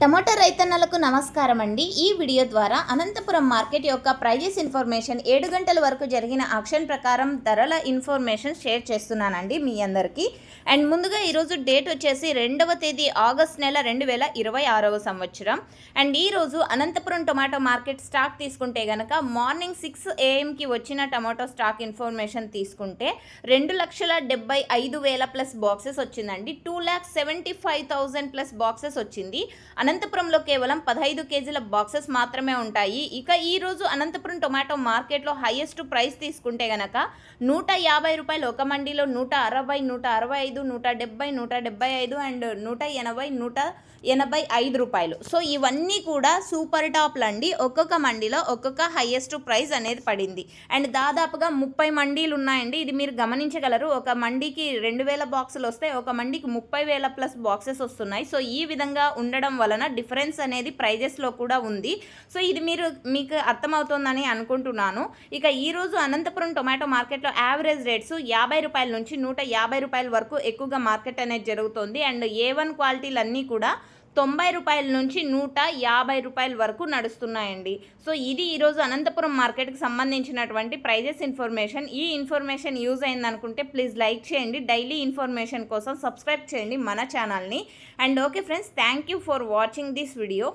Tomato రైతన్నలకు నమస్కారం అండి. ఈ వీడియో ద్వారా అనంతపురం మార్కెట్ యొక్క ప్రైజెస్ ఇన్ఫర్మేషన్ 7 గంటల వరకు జరిగిన ఆక్షన్ ప్రకారం ధరల ఇన్ఫర్మేషన్ షేర్ చేస్తున్నానండి మీ అందరికీ. అండ్ ముందుగా ఈరోజు డేట్ వచ్చేసి 2వ తేదీ ఆగస్ట్ నెల 2026వ సంవత్సరం. అండ్ ఈరోజు అనంతపురం టొమాటో మార్కెట్ స్టాక్ తీసుకుంటే కనుక మార్నింగ్ 6 AM వచ్చిన టమాటో స్టాక్ ఇన్ఫర్మేషన్ తీసుకుంటే 2,75,000 ప్లస్ బాక్సెస్ వచ్చిందండి. 2,75,000 ప్లస్ బాక్సెస్ వచ్చింది. అనంతపురంలో కేవలం 15 కేజీల బాక్సెస్ మాత్రమే ఉంటాయి. ఇక ఈరోజు అనంతపురం టొమాటో మార్కెట్లో హైయెస్ట్ ప్రైస్ తీసుకుంటే గనక 150 రూపాయలు ఒక మండీలో, 160, 165, 170, 175 అండ్ 180, 185 రూపాయలు. సో ఇవన్నీ కూడా సూపర్ టాప్లు అండి. ఒక్కొక్క మండీలో ఒక్కొక్క హైయెస్ట్ ప్రైస్ అనేది పడింది. అండ్ దాదాపుగా 30 మండీలు ఉన్నాయండి. ఇది మీరు గమనించగలరు. ఒక మండీకి 2,000 బాక్సులు వస్తే ఒక మండీకి 30,000 ప్లస్ బాక్సెస్ వస్తున్నాయి. సో ఈ విధంగా ఉండడం వలన డిఫరెన్స్ అనేది ప్రైజెస్లో కూడా ఉంది. సో ఇది మీకు అర్థమవుతుందని అనుకుంటున్నాను. ఇక ఈరోజు అనంతపురం టొమాటో మార్కెట్లో యావరేజ్ రేట్స్ 50 రూపాయల నుంచి 150 రూపాయల వరకు ఎక్కువగా మార్కెట్ అనేది జరుగుతుంది. అండ్ A1 క్వాలిటీలు అన్నీ కూడా 90 రూపాయల నుంచి 150 రూపాయల వరకు నడుస్తున్నాయండి. సో ఇది ఈరోజు అనంతపురం మార్కెట్కి సంబంధించినటువంటి ప్రైజెస్ ఇన్ఫర్మేషన్. ఈ ఇన్ఫర్మేషన్ యూజ్ అయిందనుకుంటే ప్లీజ్ లైక్ చేయండి. డైలీ ఇన్ఫర్మేషన్ కోసం సబ్స్క్రైబ్ చేయండి మన ఛానల్ని. And okay friends, thank you for watching this video.